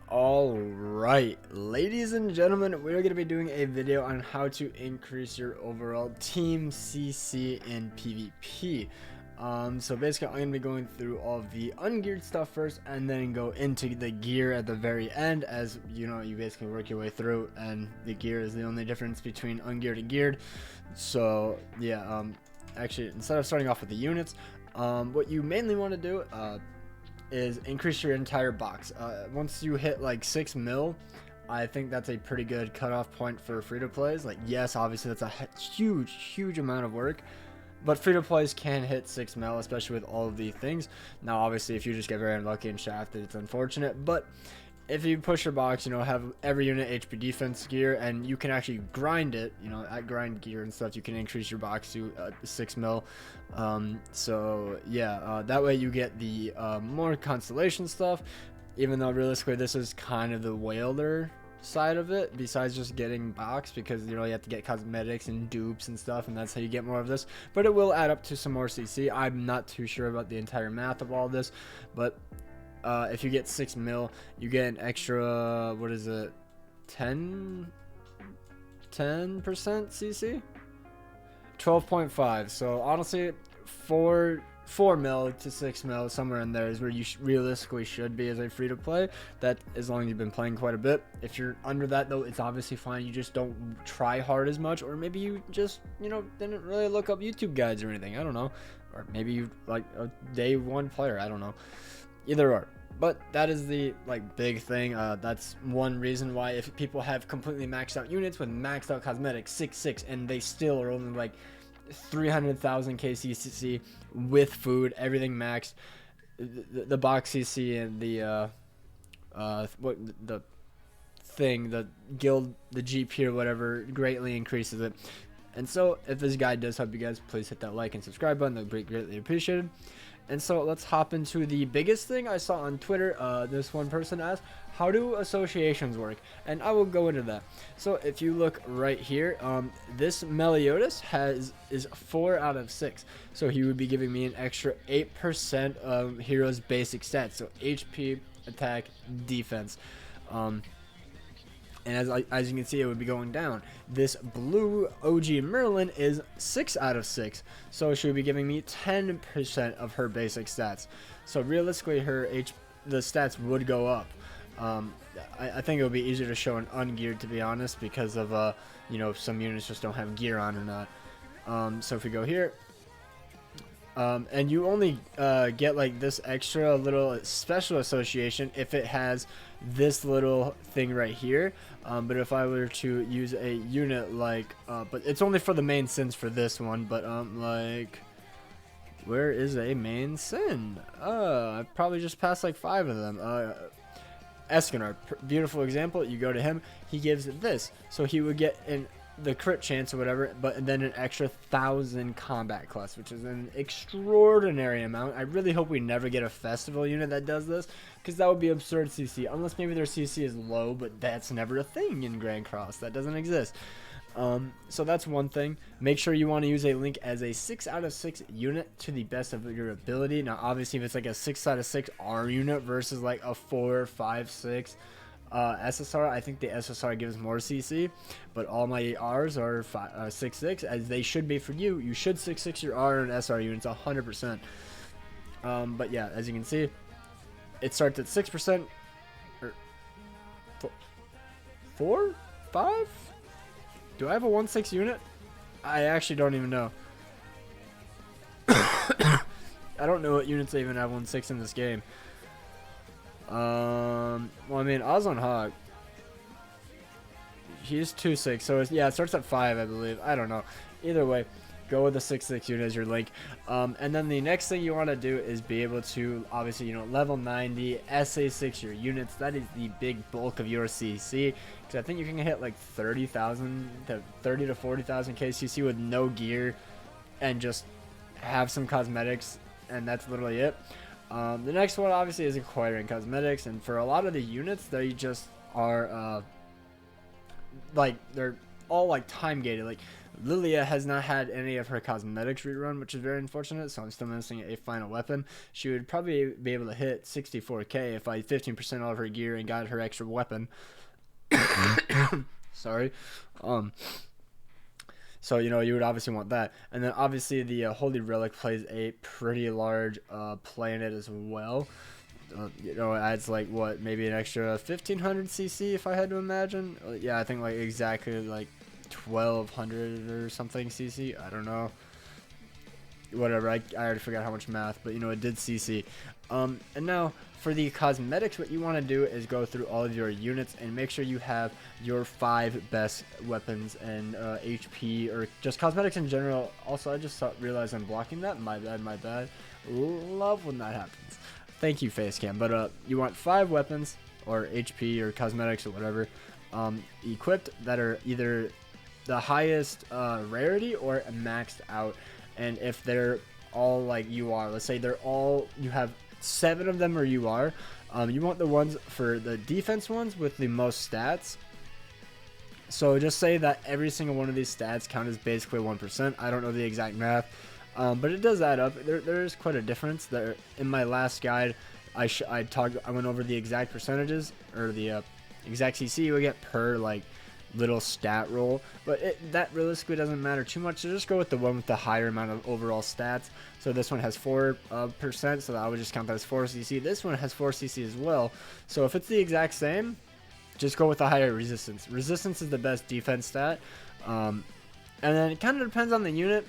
All right, ladies and gentlemen, we're going to be doing a video on how to increase your overall team CC in PvP. So basically, I'm going to be going through all of the ungeared stuff first, and then go into the gear at the very end. As you know, you basically work your way through, and the gear is the only difference between ungeared and geared. So yeah, actually, instead of starting off with the units, what you mainly want to do is increase your entire box. Once you hit like 6 mil, I think that's a pretty good cutoff point for free-to-plays. Like, yes, obviously that's a huge amount of work, but free-to-plays can hit 6 mil, especially with all of the things. Now, obviously, if you just get very unlucky and shafted, it's unfortunate, but if you push your box, have every unit HP defense gear, and you can actually grind it, at grind gear and stuff, you can increase your box to 6 mil. So yeah, that way you get the more constellation stuff, even though realistically this is kind of the whaler side of it, besides just getting box, because you have to get cosmetics and dupes and stuff, and that's how you get more of this. But it will add up to some more CC. I'm not too sure about the entire math of all this, but if you get 6 mil, you get an extra, what is it, 10% CC? 12.5. So honestly, 4 mil to 6 mil, somewhere in there is where you realistically should be as a free to play. That, as long as you've been playing quite a bit. If you're under that though, it's obviously fine. You just don't try hard as much, or maybe you just didn't really look up YouTube guides or anything. I don't know, or maybe you like a day one player. I don't know. Either or. But that is the big thing. That's one reason why, if people have completely maxed out units with maxed out cosmetics 6/6, and they still are only like 300,000 KCC with food, everything maxed, the box CC and the the guild, the GP or whatever, greatly increases it. And so if this guide does help you guys, please hit that like and subscribe button. That would be greatly appreciated. And so let's hop into the biggest thing I saw on Twitter. This one person asked, how do associations work? And I will go into that. So if you look right here, this Meliodas is 4 out of 6. So he would be giving me an extra 8% of hero's basic stats. So HP, attack, defense. And as you can see, it would be going down. This blue OG Merlin is 6 out of 6. So she would be giving me 10% of her basic stats. So realistically, the stats would go up. I think it would be easier to show an ungeared, to be honest, because of some units just don't have gear on or not. So if we go here, and you only get like this extra little special association if it has this little thing right here. But if I were to use a unit like, but it's only for the main sins for this one. But like, where is a main sin? I probably just passed like 5 of them. Escanar, beautiful example. You go to him, he gives this, so he would get the crit chance or whatever, but then an extra 1,000 combat class, which is an extraordinary amount. I really hope we never get a festival unit that does this, because that would be absurd CC, unless maybe their CC is low, but that's never a thing in Grand Cross. That doesn't exist. So that's one thing. Make sure you want to use a link as a 6 out of 6 unit to the best of your ability. Now obviously if it's like a 6 out of 6 R unit versus like a 4, 5, 6 SSR, I think the SSR gives more CC, but all my Rs are 6/6, as they should be for you. You should 6/6 your R and SR units 100%. But yeah, as you can see, it starts at 6%, or 4, 5. Do I have a 1/6 unit? I actually don't even know. I don't know what units I even have 1/6 in this game. Well, I mean, Ozone Hawk, he's 2/6, so yeah, it starts at 5, I believe. I don't know. Either way, go with the 6/6 unit as your link. And then the next thing you want to do is be able to, obviously, level 90, SA6 your units. That is the big bulk of your CC, because I think you can hit like 30,000 to 30 to 40,000 KCC with no gear and just have some cosmetics, and that's literally it. The next one obviously is acquiring cosmetics, and for a lot of the units, they just are like, they're all like time gated. Like Lilia has not had any of her cosmetics rerun, which is very unfortunate, so I'm still missing a final weapon. She would probably be able to hit 64k if I 15% all of her gear and got her extra weapon. Sorry. So, you know, you would obviously want that. And then obviously the Holy Relic plays a pretty large play in it as well. You know, it adds like, what, maybe an extra 1500 CC if I had to imagine. Yeah, I think like exactly like 1200 or something CC. I don't know. Whatever, I already forgot how much math, but you know, it did CC. And now for the cosmetics, what you want to do is go through all of your units and make sure you have your 5 best weapons and HP, or just cosmetics in general. Also, I just realized I'm blocking that. My bad. Love when that happens. Thank you, Facecam. But you want 5 weapons or HP or cosmetics or whatever equipped that are either the highest rarity or maxed out. And if they're all like you are, let's say they're all, you have 7 of them or you are, you want the ones for the defense ones with the most stats. So just say that every single one of these stats count as basically 1%. I don't know the exact math, but it does add up. There's quite a difference there. In my last guide, I went over the exact percentages, or the exact CC you would get per like little stat roll, but that realistically doesn't matter too much, so just go with the one with the higher amount of overall stats. So this one has 4%, so I would just count that as 4 CC. This one has 4 CC as well, so if it's the exact same, just go with the higher resistance. Resistance is the best defense stat, and then it kind of depends on the unit.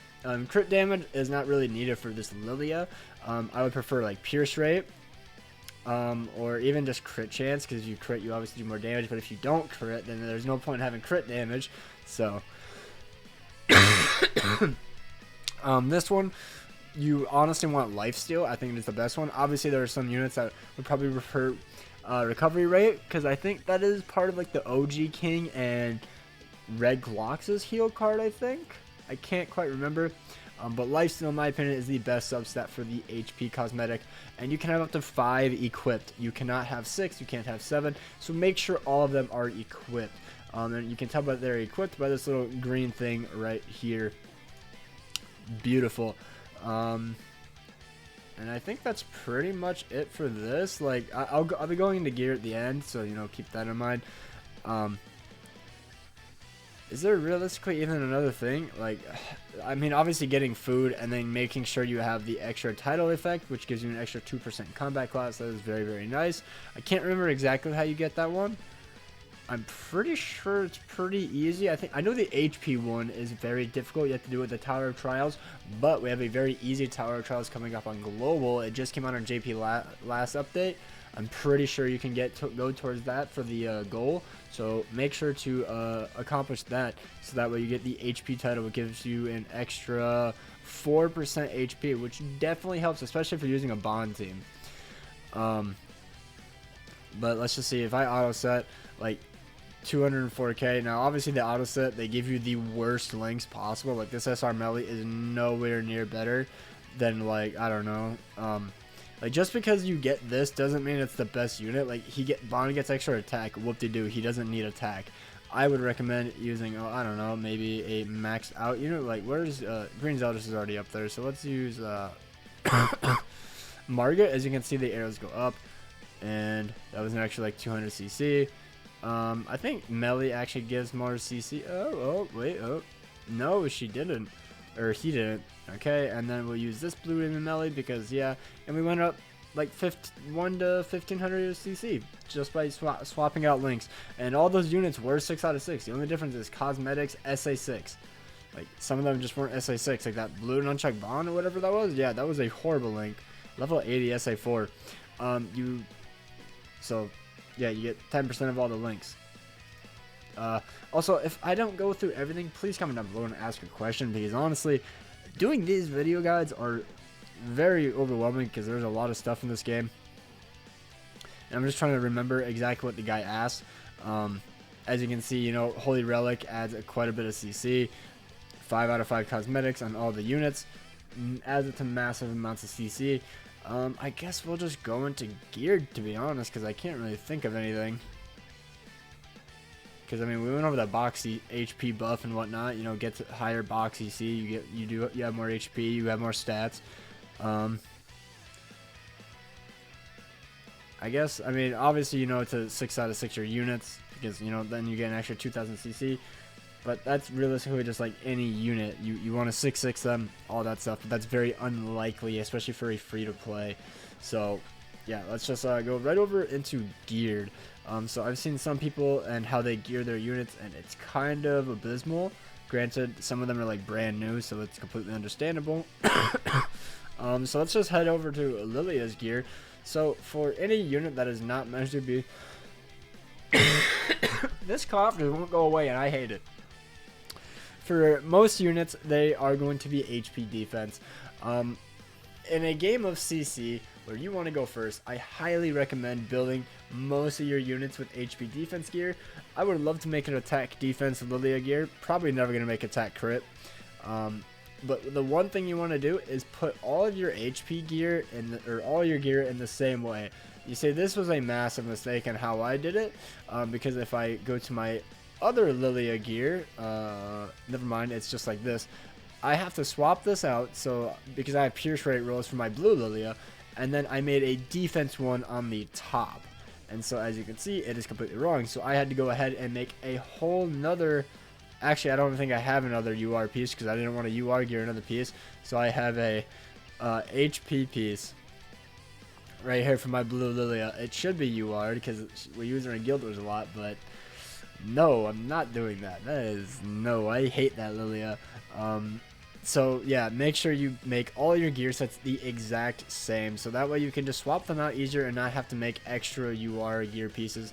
Crit damage is not really needed for this Lilia. I would prefer like pierce rate, or even just crit chance, because if you crit, you obviously do more damage, but if you don't crit, then there's no point in having crit damage. So this one, you honestly want lifesteal. I think it is the best one. Obviously there are some units that would probably prefer recovery rate, because I think that is part of like the OG King and Red Glox's heal card, I think. I can't quite remember. But lifesteal, in my opinion, is the best substat for the HP cosmetic, and you can have up to 5 equipped. You cannot have 6, you can't have 7, so make sure all of them are equipped. And you can tell that they're equipped by this little green thing right here. Beautiful. And I think that's pretty much it for this. Like, I'll be going into gear at the end, so you know, keep that in mind. Is there realistically even another thing? Like, I mean, obviously getting food and then making sure you have the extra title effect, which gives you an extra 2% combat class. That is very, very nice. I can't remember exactly how you get that one. I'm pretty sure it's pretty easy. I know the HP one is very difficult. You have to do it with the Tower of Trials, but we have a very easy Tower of Trials coming up on Global. It just came out on JP last update. I'm pretty sure you can go towards that for the goal. So make sure to accomplish that, so that way you get the HP title. It gives you an extra 4% HP, which definitely helps, especially if you're using a bond team. But let's just see, if I auto set like 204k. Now obviously the auto set, they give you the worst links possible. Like this SR Melee is nowhere near better than, like, I don't know, like, just because you get this doesn't mean it's the best unit. Like, Bond gets extra attack, whoop-de-doo, he doesn't need attack. I would recommend using, I don't know, maybe a maxed out unit. Like, where's Green Zeldris is already up there, so let's use Margaret. As you can see, the arrows go up, and that was an extra like 200 CC. I think Melee actually gives more CC. Wait, no, she didn't, or he didn't. Okay, and then we'll use this blue in the Melee because, yeah, and we went up like 1 to 1500 CC just by swapping out links, and all those units were 6 out of 6. The only difference is cosmetics SA6. Like, some of them just weren't SA6, like that blue nunchuck bond or whatever that was. Yeah, that was a horrible link. Level 80 SA4. So yeah, you get 10% of all the links. Also, if I don't go through everything, please comment down below and ask a question, because honestly, doing these video guides are very overwhelming because there's a lot of stuff in this game. And I'm just trying to remember exactly what the guy asked. As you can see, you know, Holy Relic adds quite a bit of CC. 5 out of 5 cosmetics on all the units. Adds it to massive amounts of CC. I guess we'll just go into geared, to be honest, because I can't really think of anything. because I mean we went over that boxy HP buff and whatnot. You know, get to higher box EC, you have more HP, you have more stats. I guess, I mean, obviously, you know, it's a 6 out of 6 your units, because, you know, then you get an extra 2000 CC, but that's realistically just like any unit. You want to 6-6 them, all that stuff, but that's very unlikely, especially for a free-to-play. So, yeah, let's just go right over into geared. So I've seen some people and how they gear their units, and it's kind of abysmal. Granted, some of them are like brand new, so it's completely understandable. So let's just head over to Lilia's gear. So for any unit that is not meant to be, this cough just won't go away, and I hate it. For most units, they are going to be HP defense. In a game of CC where you want to go first, I highly recommend building most of your units with HP defense gear. I would love to make an attack defense Lilia gear. Probably never going to make attack crit. But the one thing you want to do is put all of your HP gear or all your gear in the same way. You say this was a massive mistake in how I did it, because if I go to my other Lilia gear, never mind, it's just like this. I have to swap this out, so because I have pierce rate rolls for my blue Lilia, and then I made a defense one on the top. And so as you can see, it is completely wrong. So I had to go ahead and make a whole nother. Actually, I don't think I have another UR piece because I didn't want to UR gear another piece. So I have a HP piece right here for my blue Lilia. It should be UR because we use her in Guild Wars a lot, but no, I'm not doing that. That is, no, I hate that Lilia. So yeah, make sure you make all your gear sets the exact same, so that way you can just swap them out easier and not have to make extra UR gear pieces.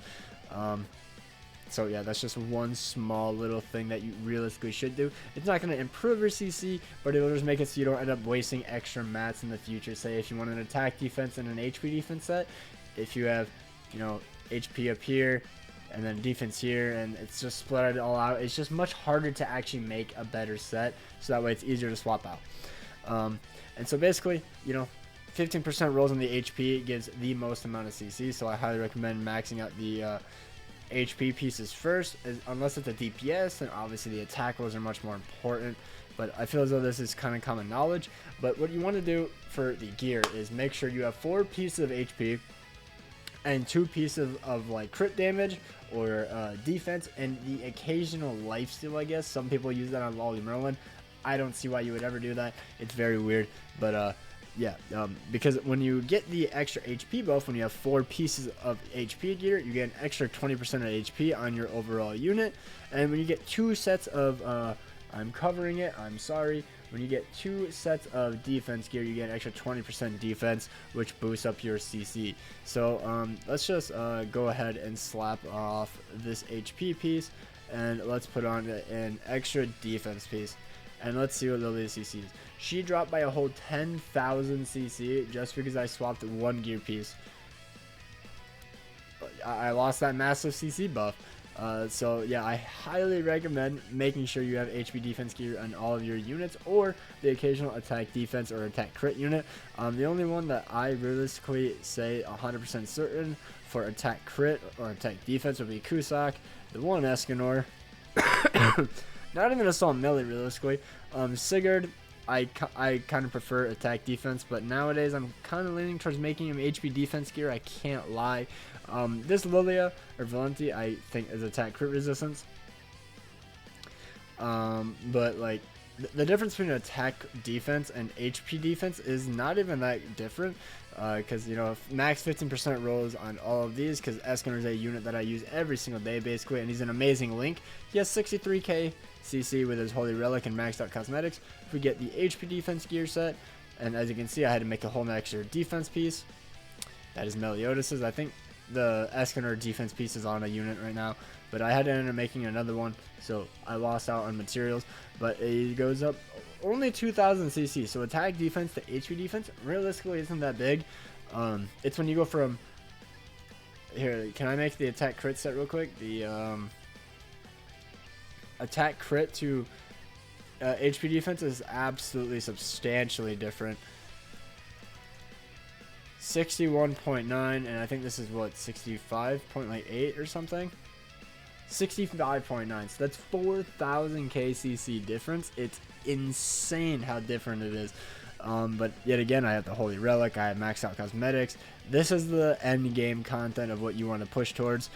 So yeah, that's just one small little thing that you realistically should do. It's not going to improve your CC, but it'll just make it so you don't end up wasting extra mats in the future. Say if you want an attack defense and an HP defense set, if you have, you know, HP up here and then defense here, and it's just split it all out, it's just much harder to actually make a better set, so that way it's easier to swap out. And so basically, you know, 15% rolls on the HP gives the most amount of CC, so I highly recommend maxing out the HP pieces first, unless it's a DPS, then obviously the attack rolls are much more important, but I feel as though this is kind of common knowledge. But what you want to do for the gear is make sure you have 4 pieces of HP and 2 pieces of like crit damage or defense, and the occasional lifesteal, I guess. Some people use that on Lolly Merlin. I don't see why you would ever do that. It's very weird, but yeah, because when you get the extra HP buff, when you have 4 pieces of HP gear, you get an extra 20% of HP on your overall unit. And when you get 2 sets of, I'm covering it, I'm sorry, when you get 2 sets of defense gear, you get an extra 20% defense, which boosts up your CC. So let's just go ahead and slap off this HP piece, and let's put on an extra defense piece. And let's see what Lilia's CC is. She dropped by a whole 10,000 CC just because I swapped 1 gear piece. I lost that massive CC buff. So yeah, I highly recommend making sure you have HP defense gear on all of your units, or the occasional attack defense or attack crit unit. The only one that I realistically say 100% certain for attack crit or attack defense would be Cusack, the one Escanor. Not even Assault Melee realistically. Sigurd, I kind of prefer attack defense, but nowadays I'm kind of leaning towards making him HP defense gear. I can't lie. This Lilia or Valenti I think is attack crit resistance. But like the difference between attack defense and HP defense is not even that different. Because, you know, max 15% rolls on all of these, because Escanor is a unit that I use every single day basically, and he's an amazing link. He has 63k CC with his Holy Relic and maxed out cosmetics. If we get the HP defense gear set, and as you can see I had to make a whole extra defense piece. That is Meliodas'. I think the Escanor defense piece is on a unit right now, but I had to end up making another one, so I lost out on materials. But it goes up only 2,000 CC, so attack defense to HP defense realistically isn't that big. It's when you go from here. Can I make the attack crit set real quick? The attack crit to HP defense is absolutely substantially different. 61.9, and I think this is what, 65.8 or something. 65.9. So that's 4,000 KCC difference. It's insane how different it is. But yet again, I have the Holy Relic, I have maxed out cosmetics. This is the end game content of what you want to push towards.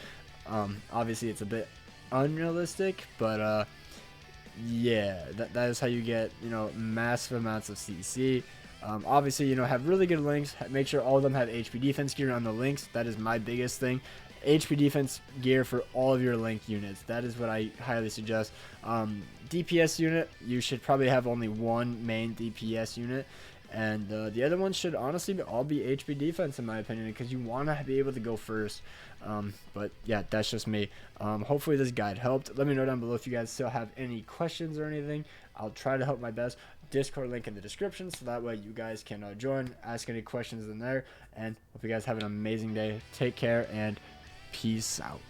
Obviously it's a bit unrealistic, but yeah, that is how you get, you know, massive amounts of CC. Obviously, you know, have really good links. Make sure all of them have HP defense gear on the links. That is my biggest thing. HP defense gear for all of your link units. That is what I highly suggest. DPS unit, you should probably have only one main DPS unit, and the other ones should honestly all be HP defense in my opinion, because you want to be able to go first. But yeah, that's just me. Hopefully this guide helped. Let me know down below if you guys still have any questions or anything. I'll try to help my best. Discord link in the description, so that way you guys can join, ask any questions in there, and hope you guys have an amazing day. Take care and peace out.